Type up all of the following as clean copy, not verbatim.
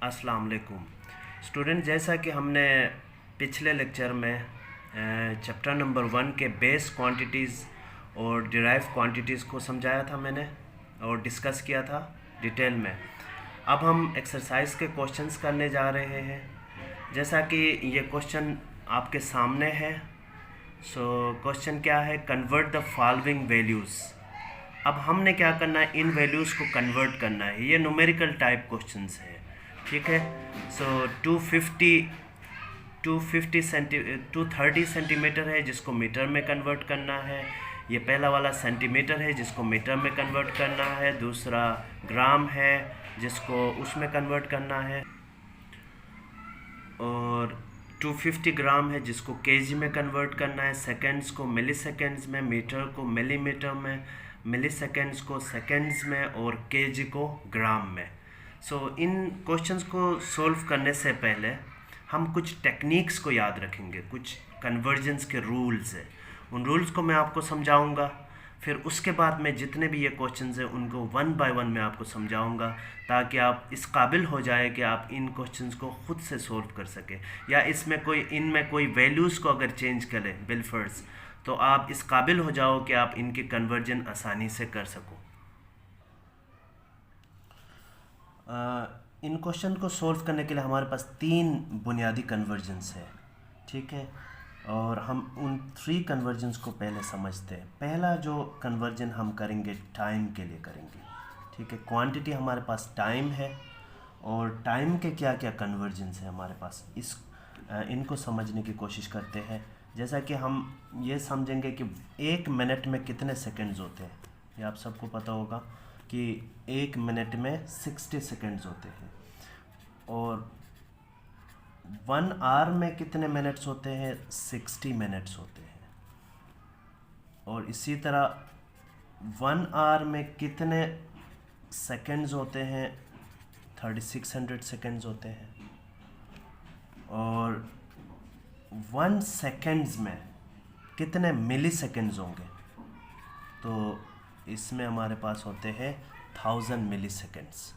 अस्सलाम वालेकुम स्टूडेंट। जैसा कि हमने पिछले लेक्चर में चैप्टर नंबर 1 के बेस क्वांटिटीज़ और डिराइव क्वांटिटीज़ को समझाया था मैंने और डिस्कस किया था डिटेल में। अब हम एक्सरसाइज के क्वेश्चंस करने जा रहे हैं। जैसा कि ये क्वेश्चन आपके सामने है। क्वेश्चन क्या है? Convert the following values. अब हमने क्या करना है? इन वैल्यूज़ को कन्वर्ट करना है। ये न्यूमेरिकल टाइप क्वेश्चंस है, ठीक है। 230 सेंटीमीटर है जिसको मीटर में कन्वर्ट करना है। ये पहला वाला सेंटीमीटर है जिसको मीटर में कन्वर्ट करना है। दूसरा ग्राम है जिसको उसमें कन्वर्ट करना है। और 250 ग्राम है जिसको केजी में कन्वर्ट करना है। सेकेंड्स को मिली सेकेंड्स में, मीटर को मिलीमीटर में, मिली सेकेंड्स को सेकेंड्स में और केजी को ग्राम में। इन क्वेश्चंस को सॉल्व करने से पहले हम कुछ टेक्निक्स को याद रखेंगे। कुछ कन्वर्जेंस के रूल्स है, उन रूल्स को मैं आपको समझाऊंगा। फिर उसके बाद में जितने भी ये क्वेश्चंस हैं उनको वन बाय वन मैं आपको समझाऊंगा, ताकि आप इस काबिल हो जाए कि आप इन क्वेश्चंस को खुद से सॉल्व कर सकें, या इनमें कोई वैल्यूज़ को अगर चेंज करें बिलफर्स, तो आप इस काबिल हो जाओ कि आप इनके कन्वर्जन आसानी से कर सको। इन क्वेश्चन को सॉल्व करने के लिए हमारे पास 3 बुनियादी कन्वर्जन्स है, ठीक है। और हम उन 3 कन्वर्जन्स को पहले समझते हैं। पहला जो कन्वर्जन हम करेंगे टाइम के लिए करेंगे, ठीक है। क्वांटिटी हमारे पास टाइम है और टाइम के क्या क्या कन्वर्जन्स है हमारे पास, इनको समझने की कोशिश करते हैं। जैसा कि हम ये समझेंगे कि 1 मिनट में कितने सेकंड्स होते हैं। ये आप सबको पता होगा कि 1 मिनट में 60 सेकंड्स होते हैं। और 1 आवर में कितने मिनट्स होते हैं? 60 मिनट्स होते हैं। और इसी तरह 1 आवर में कितने सेकंड्स होते हैं? 3600 सेकंड्स होते हैं। और 1 सेकंड्स में कितने मिली सेकंड्स होंगे? तो इसमें हमारे पास होते हैं 1000 मिली सेकेंड्स,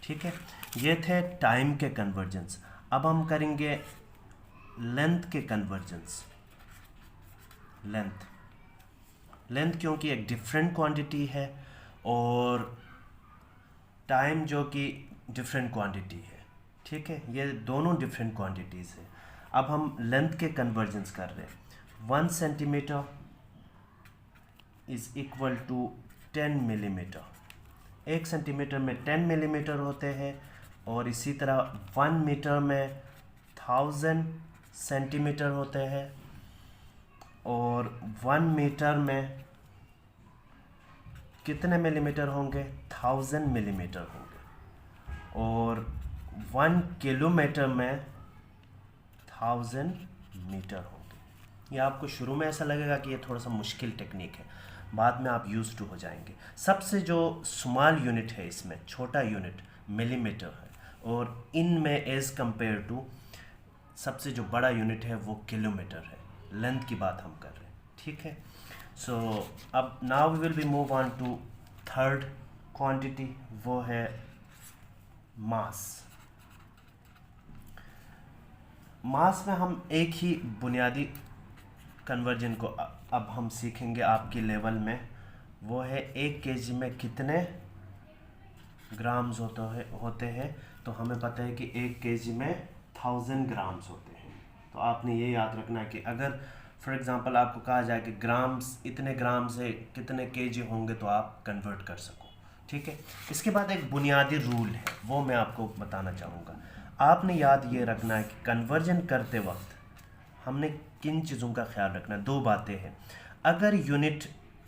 ठीक है। ये थे टाइम के कन्वर्जेंस। अब हम करेंगे लेंथ के कन्वर्जेंस। लेंथ क्योंकि एक डिफरेंट क्वांटिटी है और टाइम जो कि डिफरेंट क्वांटिटी है, ठीक है। ये दोनों डिफरेंट क्वांटिटीज़ है। अब हम लेंथ के कन्वर्जेंस कर रहे हैं। 1 centimetre is equal to 10 millimetre. 1 centimetre में 10 मिलीमीटर होते हैं। और इसी तरह 1 मीटर में 1000 सेंटीमीटर होते हैं। और 1 मीटर में कितने मिलीमीटर होंगे? 1000 मिलीमीटर होंगे। और 1 किलोमीटर में 1000 मीटर होंगे। ये आपको शुरू में ऐसा लगेगा कि ये थोड़ा सा मुश्किल टेक्निक है, बाद में आप यूज़ टू हो जाएंगे। सबसे जो स्मॉल यूनिट है, इसमें छोटा यूनिट मिलीमीटर है। और इनमें एज़ कंपेयर टू सबसे जो बड़ा यूनिट है वो किलोमीटर है। लेंथ की बात हम कर रहे हैं, ठीक है। अब now we will be move on to third quantity, वो है मास। मास में हम एक ही बुनियादी कन्वर्जन को अब हम सीखेंगे आपके लेवल में। वो है 1 केजी में कितने ग्राम्स होते हैं। तो हमें पता है कि 1 केजी में 1000 ग्राम्स होते हैं। तो आपने ये याद रखना है कि अगर फॉर एग्जांपल आपको कहा जाए कि ग्राम्स इतने ग्राम से कितने केजी होंगे, तो आप कन्वर्ट कर सको, ठीक है। इसके बाद एक बुनियादी रूल है, वो मैं आपको बताना चाहूँगा। आपने याद ये रखना है कि कन्वर्जन करते वक्त हमने किन चीज़ों का ख्याल रखना है। 2 बातें हैं। अगर यूनिट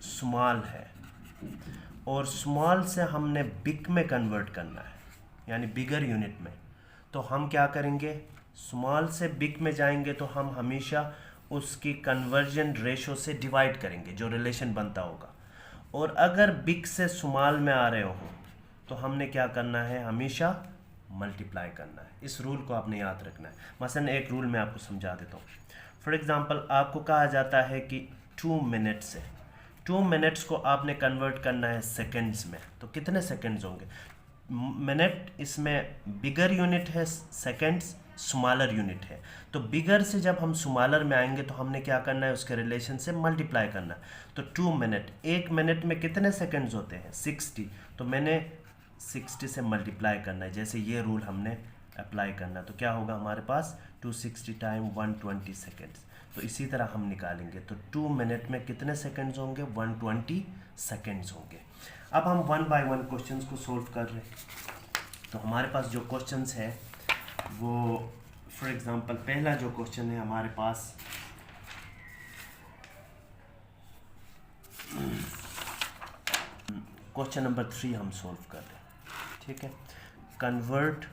स्मॉल है और स्मॉल से हमने बिग में कन्वर्ट करना है, यानी बिगर यूनिट में, तो हम क्या करेंगे? स्मॉल से बिग में जाएंगे तो हम हमेशा उसकी कन्वर्जन रेशो से डिवाइड करेंगे, जो रिलेशन बनता होगा। और अगर बिग से स्मॉल में आ रहे हो तो हमने क्या करना है? हमेशा मल्टीप्लाई करना है। इस रूल को आपने याद रखना है। मसलन एक रूल मैं आपको समझा देता हूँ। फॉर एग्जांपल आपको कहा जाता है कि 2 मिनट्स है। 2 मिनट्स को आपने कन्वर्ट करना है सेकंड्स में, तो कितने सेकंड्स होंगे? मिनट इसमें बिगर यूनिट है, सेकेंड्स स्मॉलर यूनिट है। तो बिगर से जब हम स्मॉलर में आएंगे तो हमने क्या करना है, उसके रिलेशन से मल्टीप्लाई करना है। तो 2 मिनट, 1 मिनट में कितने सेकेंड्स होते हैं 60, तो मैंने 60 से मल्टीप्लाई करना है, जैसे ये रूल हमने अप्लाई करना। तो क्या होगा हमारे पास 260 टाइम 120 सेकेंड्स। तो इसी तरह हम निकालेंगे। तो 2 मिनट में कितने सेकेंड्स होंगे, 120 सेकेंड्स होंगे। अब हम 1 बाय 1 क्वेश्चंस को सोल्व कर रहे हैं। तो हमारे पास जो क्वेश्चंस है वो फॉर एग्जांपल पहला जो क्वेश्चन है हमारे पास क्वेश्चन नंबर 3 हम सोल्व कर रहे हैं, ठीक है। Convert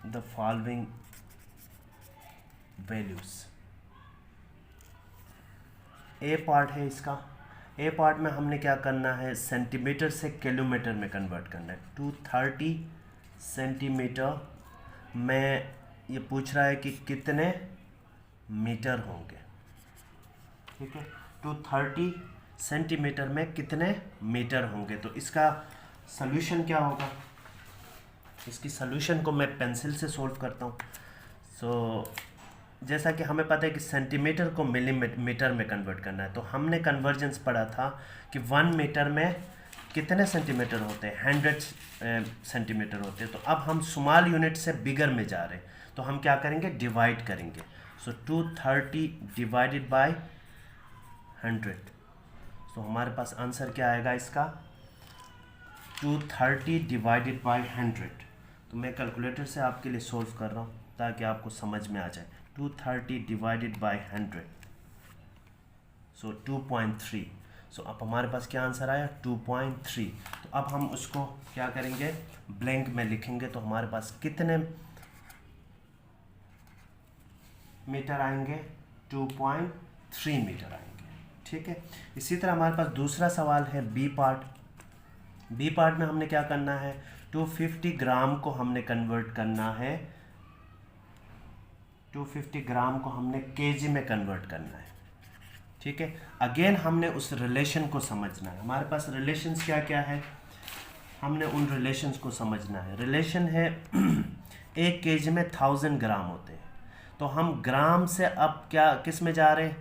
the following values. A part है इसका। ए पार्ट में हमने क्या करना है, सेंटीमीटर से किलोमीटर में कन्वर्ट करना है। 230 सेंटीमीटर में ये पूछ रहा है कि कितने मीटर होंगे, ठीक है। 230 सेंटीमीटर में कितने मीटर होंगे। तो इसका सॉल्यूशन क्या होगा, इसकी सॉल्यूशन को मैं पेंसिल से सोल्व करता हूँ। सो जैसा कि हमें पता है कि सेंटीमीटर को मिलीमीटर में कन्वर्ट करना है, तो हमने कन्वर्जेंस पढ़ा था कि 1 मीटर में कितने सेंटीमीटर होते हैं, 100 सेंटीमीटर होते हैं। तो अब हम स्मॉल यूनिट से बिगर में जा रहे हैं, तो हम क्या करेंगे, डिवाइड करेंगे। सो 230 डिवाइडेड बाय 100, तो हमारे पास आंसर क्या आएगा इसका, 230 डिवाइडेड बाय 100। तो मैं कैलकुलेटर से आपके लिए सोल्व कर रहा हूँ ताकि आपको समझ में आ जाए। 230 डिवाइडेड बाय 100, सो 2.3। सो अब हमारे पास क्या आंसर आया, 2.3। तो अब हम उसको क्या करेंगे, ब्लैंक में लिखेंगे। तो हमारे पास कितने मीटर आएंगे, 2.3 मीटर आएंगे, ठीक है। इसी तरह हमारे पास दूसरा सवाल है बी पार्ट। बी पार्ट में हमने क्या करना है, 250 ग्राम को हमने कन्वर्ट करना है, 250 ग्राम को हमने केजी में कन्वर्ट करना है, ठीक है। अगेन हमने उस रिलेशन को समझना है। हमारे पास रिलेशंस क्या क्या है, हमने उन रिलेशंस को समझना है। रिलेशन है 1 केजी में 1000 ग्राम होते हैं। तो हम ग्राम से अब क्या किस में जा रहे हैं,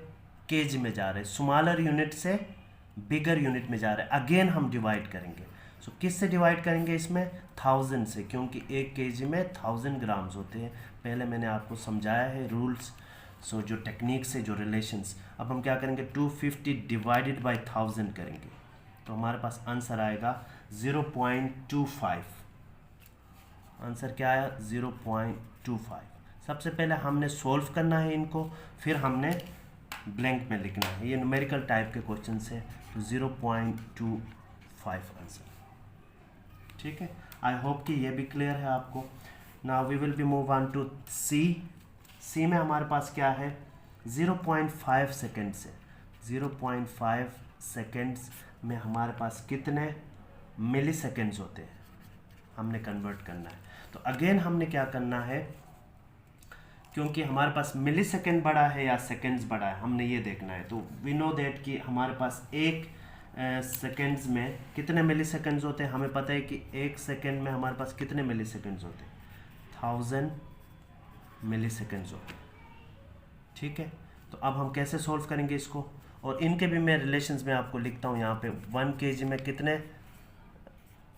केजी में जा रहे हैं। स्मॉलर यूनिट से बिगर यूनिट में जा रहे हैं। अगेन हम डिवाइड करेंगे। सो किस से डिवाइड करेंगे इसमें, 1000 से, क्योंकि 1 केजी में 1000 ग्राम्स होते हैं। पहले मैंने आपको समझाया है रूल्स, सो जो टेक्निक्स है, जो रिलेशंस। अब हम क्या करेंगे, 250 डिवाइडेड बाय 1000 करेंगे। तो हमारे पास आंसर आएगा 0.25। आंसर क्या आया, 0.25। सबसे पहले हमने सोल्व करना है इनको, फिर हमने ब्लैंक में लिखना है। ये न्यूमेरिकल टाइप के क्वेश्चन है। तो 0.25 आंसर, ठीक है। आई होप कि ये भी क्लियर है आपको। Now we will be move on to C. C में हमारे पास क्या है, 0.5 सेकेंड से 0.5 सेकेंड्स में हमारे पास कितने मिली सेकेंड्स होते हैं, हमने कन्वर्ट करना है। तो अगेन हमने क्या करना है, क्योंकि हमारे पास मिली सेकेंड बड़ा है या सेकेंड्स बड़ा है, हमने ये देखना है। तो वी नो दैट कि हमारे पास 1 सेकेंड्स में कितने मिली सेकेंड्स होते हैं। हमें पता है कि 1 सेकेंड में हमारे पास कितने मिली सेकेंड्स होते हैं, 1000 मिली सेकेंड्स होते हैं, ठीक है। तो अब हम कैसे सोल्व करेंगे इसको, और इनके भी मैं रिलेशंस में आपको लिखता हूँ यहाँ पे। 1 केजी में कितने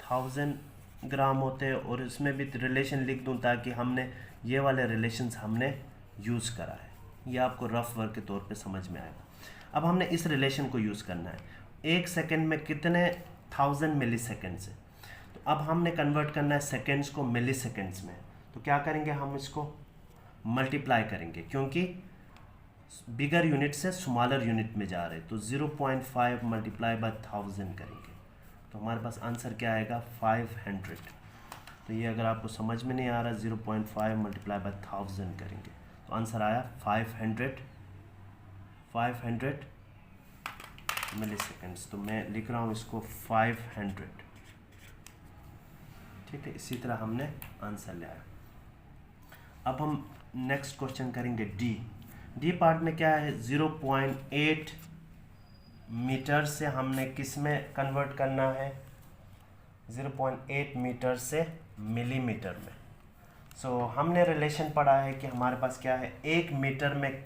1000 ग्राम होते हैं, और इसमें भी रिलेशन लिख दूँ ताकि हमने ये वाले रिलेशंस हमने यूज़ करा है, ये आपको रफ वर्क के तौर पे समझ में आएगा। अब हमने इस रिलेशन को यूज़ करना है। 1 सेकेंड में कितने 1000 मिली सेकेंड्स है। तो अब हमने कन्वर्ट करना है सेकेंड्स को मिली सेकेंड्स में। तो क्या करेंगे, हम इसको मल्टीप्लाई करेंगे, क्योंकि बिगर यूनिट से स्मॉलर यूनिट में जा रहे हैं। तो 0.5 मल्टीप्लाई बाय 1000 करेंगे। तो हमारे पास आंसर क्या आएगा, 500। तो ये अगर आपको समझ में नहीं आ रहा, 0.5 मल्टीप्लाई बाय 1000 करेंगे तो आंसर आया 500 मिली सेकेंड्स। तो मैं लिख रहा हूँ इसको 500, ठीक है। इसी तरह हमने आंसर ले आया। अब हम नेक्स्ट क्वेश्चन करेंगे डी। डी पार्ट में क्या है, 0.8 मीटर से हमने किस में कन्वर्ट करना है, 0.8 मीटर से मिलीमीटर में। सो हमने रिलेशन पढ़ा है कि हमारे पास क्या है, 1 मीटर में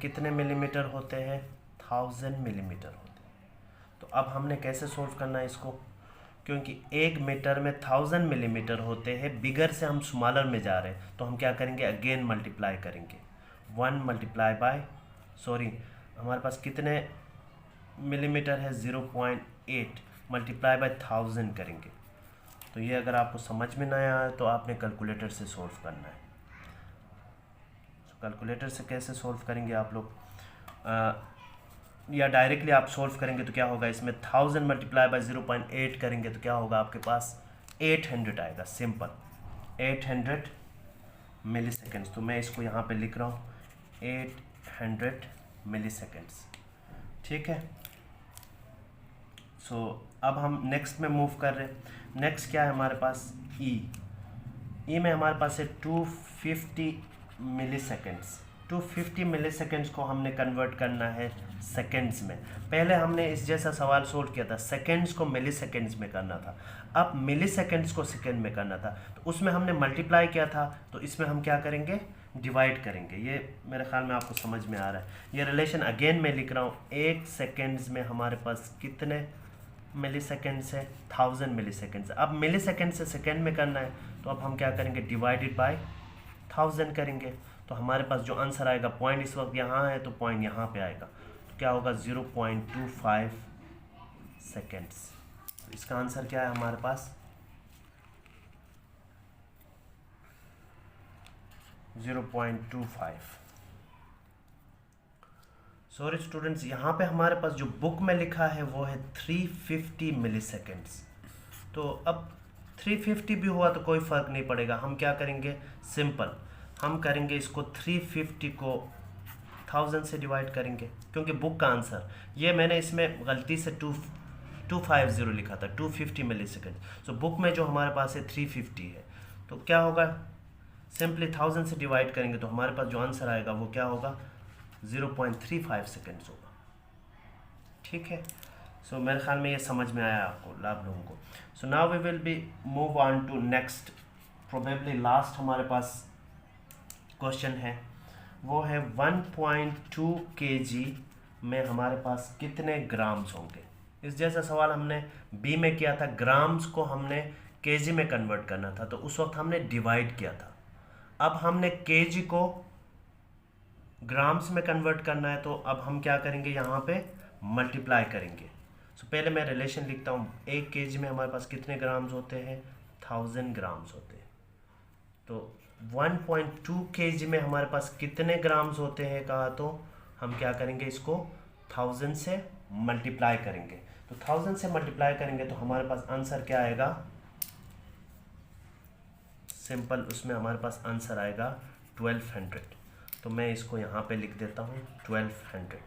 कितने मिलीमीटर होते हैं, 1000 मिलीमीटर होते हैं। तो अब हमने कैसे सोल्व करना है इसको, क्योंकि 1 मीटर में 1000 मिलीमीटर होते हैं, बिगर से हम स्मॉलर में जा रहे हैं, तो हम क्या करेंगे, अगेन मल्टीप्लाई करेंगे, 1 मल्टीप्लाई बाय हमारे पास कितने मिलीमीटर है, 0.8 मल्टीप्लाई बाय 1000 करेंगे। तो ये अगर आपको समझ में ना आए तो आपने कैलकुलेटर से सोल्व करना है। कैलकुलेटर से कैसे सोल्व करेंगे आप लोग, या डायरेक्टली आप सोल्व करेंगे तो क्या होगा, इसमें 1000 मल्टीप्लाई बाय 0.8 करेंगे तो क्या होगा, आपके पास 800 आएगा, सिंपल 800 मिली सेकेंड्स। तो मैं इसको यहाँ पे लिख रहा हूँ 800 मिली सेकेंड्स, ठीक है। सो अब हम नेक्स्ट में मूव कर रहे हैं। नेक्स्ट क्या है हमारे पास, ई में हमारे पास है 250 मिली सेकेंड्स। 250 मिली सेकेंड्स को हमने कन्वर्ट करना है सेकेंड्स में। पहले हमने इस जैसा सवाल सोल्व किया था, सेकेंड्स को मिली सेकेंड्स में करना था, अब मिली सेकेंड्स को सेकेंड में करना था। तो उसमें हमने मल्टीप्लाई किया था, तो इसमें हम क्या करेंगे, डिवाइड करेंगे। ये मेरे ख्याल में आपको समझ में आ रहा है। ये रिलेशन अगेन मैं लिख रहा हूँ, 1 सेकेंड्स में हमारे पास कितने मिली सेकेंड्स है, 1000 मिली सेकेंड्स। अब मिली सेकेंड से सेकेंड में करना है, तो अब हम क्या करेंगे, डिवाइडेड बाय 1000 करेंगे। तो हमारे पास जो आंसर आएगा, पॉइंट इस वक्त यहाँ है तो पॉइंट यहाँ पे आएगा, तो क्या होगा, 0.25 सेकेंड्स। तो इसका आंसर क्या है हमारे पास, 0.25। सॉरी स्टूडेंट्स, यहाँ पे हमारे पास जो बुक में लिखा है वो है 350 मिली सेकेंड्स। तो अब 350 भी हुआ तो कोई फ़र्क नहीं पड़ेगा। हम क्या करेंगे, सिंपल हम करेंगे इसको 350 को 1000 से डिवाइड करेंगे, क्योंकि बुक का आंसर ये मैंने इसमें गलती से 250 लिखा था, 250 मिली सेकेंड। सो बुक में जो हमारे पास है 350 है, तो क्या होगा, सिंपली 1000 से डिवाइड करेंगे तो हमारे पास जो आंसर आएगा वो क्या होगा, 0.35 सेकेंड्स होगा, ठीक है। सो मेरे ख्याल में ये समझ में आया आपको, आप लोगों को। So now we will be move on to next, probably last हमारे पास क्वेश्चन है, वो है 1.2 kg में हमारे पास कितने ग्राम्स होंगे। इस जैसा सवाल हमने बी में किया था, ग्राम्स को हमने केजी में कन्वर्ट करना था, तो उस वक्त हमने डिवाइड किया था। अब हमने केजी को ग्राम्स में कन्वर्ट करना है, तो अब हम क्या करेंगे, यहाँ पे मल्टीप्लाई करेंगे। सो पहले मैं रिलेशन लिखता हूँ, 1 kg में हमारे पास कितने ग्राम्स होते हैं, 1000 ग्राम्स होते हैं। तो 1.2 kg में हमारे पास कितने ग्राम्स होते हैं कहा, तो हम क्या करेंगे, इसको 1000 से मल्टीप्लाई करेंगे। तो 1000 से मल्टीप्लाई करेंगे तो हमारे पास आंसर क्या आएगा, सिंपल उसमें हमारे पास आंसर आएगा 1200। तो मैं इसको यहाँ पे लिख देता हूँ 1200,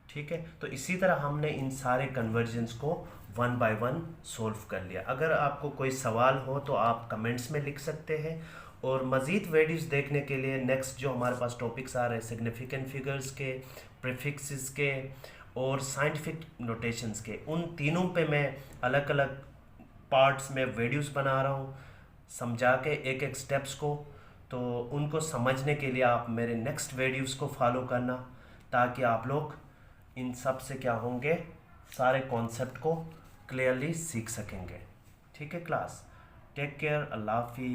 ठीक है। तो इसी तरह हमने इन सारे कन्वर्जन्स को 1 बाय 1 सोल्व कर लिया। अगर आपको कोई सवाल हो तो आप कमेंट्स में लिख सकते हैं, और मज़ीद वीडियोस देखने के लिए नेक्स्ट जो हमारे पास टॉपिक्स आ रहे हैं, सिग्निफिकेंट फिगर्स के, प्रीफिक्सेस के और साइंटिफिक नोटेशंस के, उन तीनों पे मैं अलग अलग पार्ट्स में वीडियोस बना रहा हूँ, समझा के एक एक स्टेप्स को। तो उनको समझने के लिए आप मेरे नेक्स्ट वीडियोस को फॉलो करना, ताकि आप लोग इन सब से क्या होंगे, सारे कॉन्सेप्ट को क्लियरली सीख सकेंगे, ठीक है क्लास। टेक केयर, अल्लाह हाफिज़।